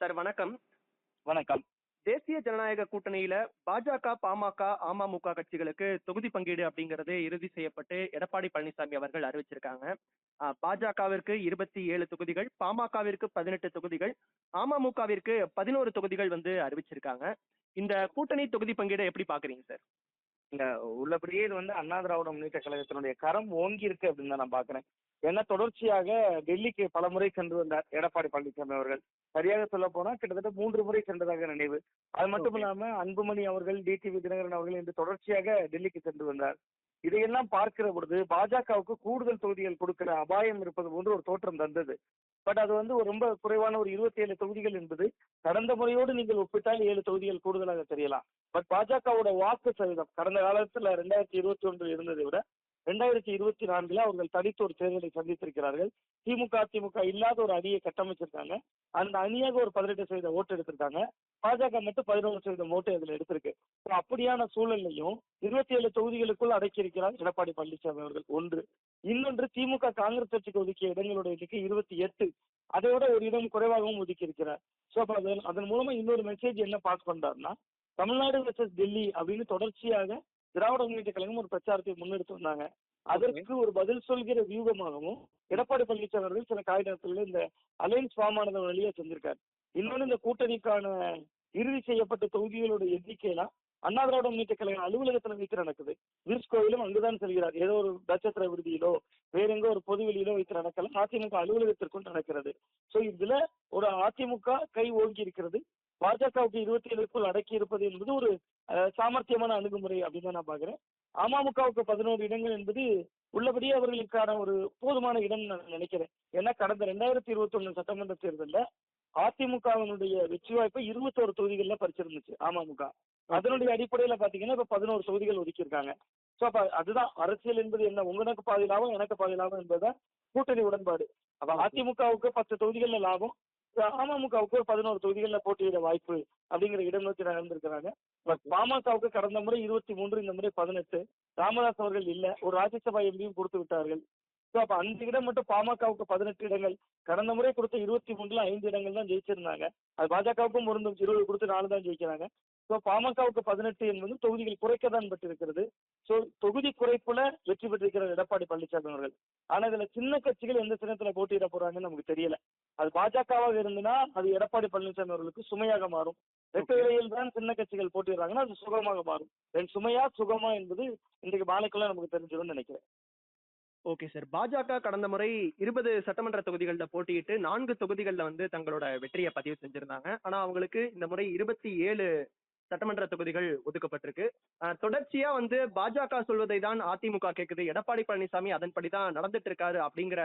Sir வணக்கம். வணக்கம். தேசிய ஜனநாயக கூட்டணியில பாஜக, பாமக, அமமுக கட்சிகளுக்கு தொகுதி பங்கீடு அப்படிங்கிறது இறுதி செய்யப்பட்டு எடப்பாடி பழனிசாமி அவர்கள் அறிவிச்சிருக்காங்க. பாஜகவிற்கு 27 தொகுதிகள், பாமகவிற்கு 18 தொகுதிகள், அமமுகவிற்கு 11 தொகுதிகள் வந்து அறிவிச்சிருக்காங்க. இந்த கூட்டணி தொகுதி பங்கீடை எப்படி பாக்குறீங்க சார்? இல்ல, உள்ளபடியே இது அண்ணா திராவிட முன்னேற்ற கழகத்தினுடைய கரம் ஓங்கி இருக்கு அப்படின்னு தான் நான் பாக்குறேன். ஏன்னா தொடர்ச்சியாக டெல்லிக்கு பல முறை சென்று வந்தார் எடப்பாடி பழனிசாமி அவர்கள். சரியாக சொல்ல போனா கிட்டத்தட்ட 3 முறை சென்றதாக நினைவு. அது மட்டும் இல்லாம அன்புமணி அவர்கள், டிடிவி தினகரன் அவர்கள் என்று தொடர்ச்சியாக டெல்லிக்கு சென்று வந்தார். இதையெல்லாம் பார்க்கிற பொழுது பாஜகவுக்கு கூடுதல் தொகுதிகள் கொடுக்கிற அபாயம் இருப்பது போன்று ஒரு தோற்றம் தந்தது. பட் அது ஒரு ரொம்ப குறைவான ஒரு 27 தொகுதிகள் என்பது கடந்த முறையோடு நீங்கள் ஒப்பிட்டால் 7 தொகுதிகள் கூடுதலாக தெரியலாம். பட் பாஜகவோட வாக்கு சதவீதம் கடந்த காலத்துல 2021 இருந்ததை விட 2024 அவர்கள் தனித்து ஒரு தேர்தலை சந்தித்திருக்கிறார்கள். திமுக இல்லாத ஒரு அணியை கட்டமைச்சிருக்காங்க. அந்த அணியாக ஒரு 18% ஓட்டு எடுத்திருக்காங்க. பாஜக மட்டும் 11% ஓட்டு இதுல எடுத்திருக்கு. அப்படியான சூழலையும் 27 தொகுதிகளுக்குள் அடக்கியிருக்கிறார் எடப்பாடி பழனிசாமி அவர்கள். ஒன்று. இன்னொன்று, திமுக காங்கிரஸ் கட்சிக்கு ஒதுக்கிய இடங்களுடைய எண்ணிக்கை 28. அதை விட ஒரு இடம் குறைவாகவும் ஒதுக்கி இருக்கிறார். சோ அதன் மூலமா இன்னொரு மெசேஜ் என்ன பாஸ் பண்றாருன்னா, தமிழ்நாடு வெர்சஸ் டெல்லி அப்படின்னு தொடர்ச்சியாக திராவிட முன்னேற்ற கழகம் ஒரு பிரச்சாரத்தை முன்னெடுத்து வந்தாங்க. அதற்கு ஒரு பதில் சொல்கிற வியூகமாகவும் எடப்பாடி பழனிசாமி அவர்கள் சில காகிதத்துல இந்த அலையன்ஸ் ஃபார்ம் ஆனது வழியா செஞ்சிருக்காரு. இன்னொன்னு, இந்த கூட்டணிக்கான இறுதி செய்யப்பட்ட தொகுதிகளோட எண்ணிக்கையெல்லாம் அண்ணா திராவிட முன்னேற்ற கழக அலுவலகத்துல வைத்து நடக்குது. விருஸ் கோயிலும் அங்குதான் செல்கிறார். ஏதோ ஒரு நட்சத்திர விடுதியிலோ வேற எங்க ஒரு பொது வெளியிலோ வைத்து நடக்கல, அதிமுக அலுவலகத்திற்கும் நடக்கிறது. சோ இதுல ஒரு அதிமுக கை ஓங்கி இருக்கிறது. பாஜகவுக்கு 27க்குள் அடக்கி இருப்பது என்பது ஒரு சாமர்த்தியமான அணுகுமுறை அப்படின்னு நான் பாக்குறேன். அமமுகவுக்கு 11 இடங்கள் என்பது உள்ளபடியே அவர்களுக்கான ஒரு போதுமான இடம் நான் நினைக்கிறேன். ஏன்னா கடந்த 2021 சட்டமன்ற தேர்தலில் அதிமுகவினுடைய வெற்றி வாய்ப்பை 21 தொகுதிகள்ல பறிச்சிருந்துச்சு அமமுக. அதனுடைய அடிப்படையில பாத்தீங்கன்னா இப்ப 11 தொகுதிகள் ஒதுக்கியிருக்காங்க. சோ அப்ப அதுதான் அரசியல் என்பது என்ன, உங்களுக்கு பாதி லாபம் எனக்கு பாதி லாபம் என்பதுதான் கூட்டணி உடன்பாடு. அப்ப அதிமுகவுக்கு 10 தொகுதிகள்ல லாபம், அமமுகவுக்கு 11 தொகுதிகள்ல போட்டியிட வாய்ப்பு அப்படிங்கிற இடம் நோக்கி நடந்திருக்கிறாங்க. பாமகவுக்கு கடந்த முறை 23, இந்த முறை 18. ராமதாஸ் அவர்கள் இல்ல, ஒரு ராஜ்யசபா எம்பியும் கொடுத்து விட்டார்கள். சோ அப்ப அந்த இடம் மட்டும் பாமகவுக்கு 18 இடங்கள், கடந்த முறை கொடுத்த 23ல 5 இடங்கள் தான் ஜெயிச்சிருந்தாங்க. அது பாஜகவுக்கும் பொருந்தும், 20 கொடுத்து 4 தான் ஜெயிக்கிறாங்க. சோ பாமகவுக்கு 18 என்பது தொகுதிகள் குறைக்கத்தான் பட்டிருக்கிறது. சோ தொகுதி குறைப்புல வெற்றி பெற்றிருக்கிறார் எடப்பாடி பழனிசாமி அவர்கள். ஆனா இதுல சின்ன கட்சிகள் எந்த சின்னத்துல போட்டியிட போறாங்கன்னு நமக்கு தெரியல. அது பாஜகவாக இருந்ததுன்னா அது எடப்பாடி பழனிசாமி அவர்களுக்கு சுமையாக மாறும். வெட்ட இலையில் தான் சின்ன கட்சிகள் போட்டிடுறாங்கன்னா அது சுகமாக மாறும். சுமையா சுகமா என்பது இன்றைக்கு மாலைக்குள்ள நமக்கு தெரிஞ்சிடும் நினைக்கிறேன். Okay sir. பாஜக கடந்த முறை 20 சட்டமன்ற தொகுதிகள்ல போட்டியிட்டு 4 தொகுதிகள்ல வந்து தங்களோட வெற்றியை பதிவு செஞ்சிருந்தாங்க. ஆனா அவங்களுக்கு இந்த முறை 27 சட்டமன்ற தொகுதிகள் ஒதுக்கப்பட்டிருக்கு. தொடர்ச்சியா வந்து பாஜக சொல்வதை தான் அதிமுக கேக்குது, எடப்பாடி பழனிசாமி அதன்படிதான் நடந்துட்டு இருக்காரு அப்படிங்கிற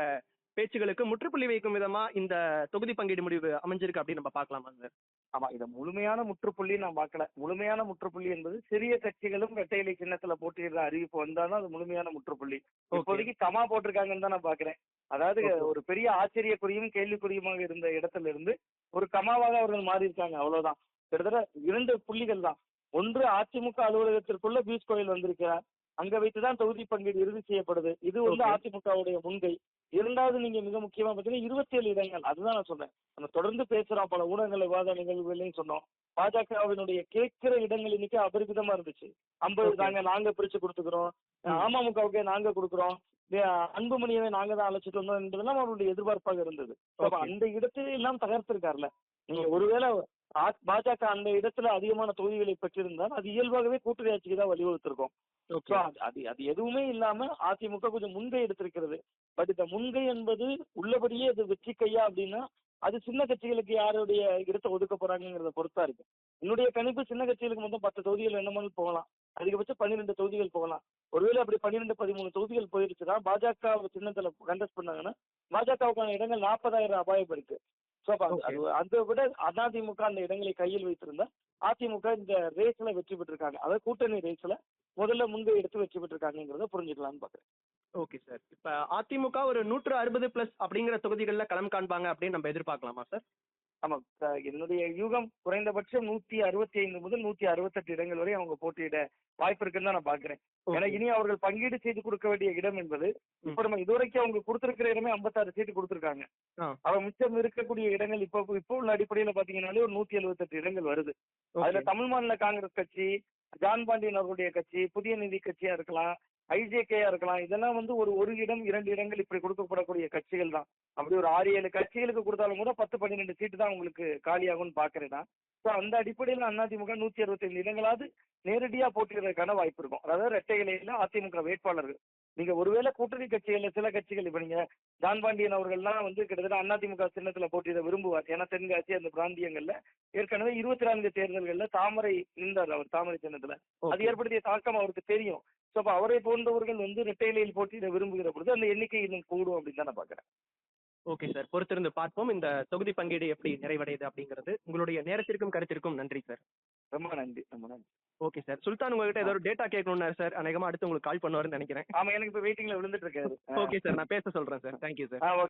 பேச்சுகளுக்கு முற்றுப்புள்ளி வைக்கும் விதமா இந்த தொகுதி பங்கீடு முடிவு அமைஞ்சிருக்கு அப்படின்னு நம்ம பார்க்கலாமா சார்? ஆமா, இத முழுமையான முற்றுப்புள்ளி நான் பார்க்கல. முழுமையான முற்றுப்புள்ளி என்பது சிறிய கட்சிகளும் இரட்டை இலை சின்னத்துல போட்டியிடுற அறிவிப்பு வந்தாலும் அது முழுமையான முற்றுப்புள்ளி. இப்போதைக்கு கமா போட்டிருக்காங்கன்னு தான் நான் பாக்குறேன். அதாவது ஒரு பெரிய ஆச்சரியக்குறியும் கேள்விக்குறியுமாக இருந்த இடத்துல இருந்து ஒரு கமாவாக அவர்கள் மாறி இருக்காங்க, அவ்வளவுதான். கிட்டத்தட்ட 2 புள்ளிகள் தான். ஒன்று, அதிமுக அலுவலகத்திற்குள்ள பியூஷ் கோயல் வந்திருக்கிறார். அங்க வைத்துதான் தொகுதி பங்கீடு இறுதி செய்யப்படுது. இது அதிமுகவுடைய முன்கை. இரண்டாவது, நீங்க மிக முக்கியமா பாத்தீங்கன்னா 27 இடங்கள். அதுதான் நான் சொன்னேன். நம்ம தொடர்ந்து பேசுறோம், பல ஊடகங்கள் விவாத நிகழ்வுகளையும் சொன்னோம். பாஜகவினுடைய கேட்கிற இடங்கள் இன்னைக்கு அபரிமிதமா இருந்துச்சு. 50 தாங்க நாங்க பிரிச்சு கொடுத்துக்கிறோம், அமமுகவுக்கே நாங்க கொடுக்குறோம், அன்புமணியை நாங்க தான் அழைச்சிட்டு வந்தோம் என்பதெல்லாம் அவருடைய எதிர்பார்ப்பாக இருந்தது. அந்த இடத்தை எல்லாம் தகர்த்திருக்காருல. நீங்க ஒருவேளை பாஜக அந்த இடத்துல அதிகமான தொகுதிகளை பெற்றிருந்தால் அது இயல்பாகவே கூட்டணி ஆட்சிக்கு தான் வலியுறுத்திருக்கும். அது எதுவுமே இல்லாம அதிமுக கொஞ்சம் முன்கை எடுத்திருக்கிறது. பட் இந்த முன்கை என்பது உள்ளபடியே அது வெற்றி கையா அப்படின்னா அது சின்ன கட்சிகளுக்கு யாருடைய இடத்தை ஒதுக்க போறாங்கிறத பொறுத்தா இருக்கு. என்னுடைய கணிப்பு சின்ன கட்சிகளுக்கு மொத்தம் 10 தொகுதிகள் என்னமோ போகலாம், அதிகபட்சம் 12 தொகுதிகள் போகலாம். ஒருவேளை அப்படி 12, 13 தொகுதிகள் போயிருச்சுன்னா பாஜக சின்னத்துல கண்டஸ்ட் பண்ணாங்கன்னா பாஜகவுக்கான இடங்கள் 40,000 அபாயம் இருக்கு. அதை விட அதிமுக அந்த இடங்களை கையில் வைத்திருந்தா அதிமுக இந்த ரேஸ்ல வெற்றி பெற்றிருக்காங்க. அதாவது கூட்டணி ரேஸ்ல முதல்ல முன்பே எடுத்து வெற்றி பெற்றிருக்காங்கிறத புரிஞ்சுக்கலாம்னு பாக்குறேன். Okay sir. இப்ப அதிமுக ஒரு 160+ அப்படிங்கிற தொகுதிகளில் களம் காண்பாங்க அப்படின்னு நம்ம எதிர்பார்க்கலாமா சார்? ஆமா. என்னுடைய யூகம் குறைந்தபட்சம் 165 முதல் 168 இடங்கள் வரை அவங்க போட்டியிட வாய்ப்பு இருக்குன்னு தான் நான் பாக்குறேன். ஏன்னா இனி அவர்கள் பங்கீடு செய்து கொடுக்க வேண்டிய இடம் என்பது இப்ப நம்ம இதுவரைக்கும் அவங்க கொடுத்திருக்கிற இடமே 56 சீட்டு கொடுத்திருக்காங்க. அவ மிச்சம் இருக்கக்கூடிய இடங்கள் இப்போ உள்ள அடிப்படையில பாத்தீங்கன்னாலே ஒரு 178 இடங்கள் வருது. அதுல தமிழ் மாநில காங்கிரஸ் கட்சி, ஜான் பாண்டியன் அவர்களுடைய கட்சி, புதிய நீதி கட்சியா இருக்கலாம், ஐஜேகேயா இருக்கலாம், இதெல்லாம் வந்து ஒரு இடம் 2 இடங்கள் இப்படி கொடுக்கப்படக்கூடிய கட்சிகள் தான். அப்படி ஒரு 6-7 கட்சிகளுக்கு கொடுத்தாலும் கூட 10-12 சீட்டு தான் உங்களுக்கு காலியாகும்னு பாக்குறேன் நான். ஸோ அந்த அடிப்படையில் அதிமுக 165 இடங்களாவது நேரடியா போட்டியிடுறதுக்கான வாய்ப்பு இருக்கும். அதாவது இரட்டை இலையில அதிமுக வேட்பாளர்கள். நீங்க ஒருவேளை கூட்டணி கட்சிகள்ல சில கட்சிகள் இப்ப நீங்க ஜான் பாண்டியன் அவர்கள்லாம் வந்து கிட்டத்தட்ட அதிமுக சின்னத்துல போட்டியிட விரும்புவார். ஏன்னா தென்காசி அந்த பிராந்தியங்கள்ல ஏற்கனவே 24 தேர்தல்கள்ல தாமரை நின்றார் அவர் தாமரை சின்னத்துல. அது ஏற்படுத்திய தாக்கம் அவருக்கு தெரியும். ஸோ அப்ப அவரை போன்றவர்கள் வந்து இரட்டை இலையில் போட்டியிட விரும்புகிற பொழுது அந்த எண்ணிக்கை இன்னும் கூடும் அப்படின்னு தான் நான் பாக்குறேன். ஓகே சார், பொறுத்திருந்து பார்ப்போம் இந்த தொகுதி பங்கீடு எப்படி நிறைவடையுது அப்படிங்கிறது. உங்களுடைய நேரத்திற்கும் கருத்திற்கும் நன்றி சார். ரொம்ப நன்றி, ரொம்ப நன்றி. ஓகே சார், சுல்தான் உங்ககிட்ட ஏதோ ஒரு டேட்டா கேட்கணும்னா சார், அநேகமா அடுத்து உங்களுக்கு கால் பண்ணுவாருன்னு நினைக்கிறேன். ஆமா, எனக்கு இப்ப வெயிட்டிங்ல விழுந்துட்டு இருக்காரு. ஓகே சார், நான் பேச சொல்றேன் சார். Thank you sir.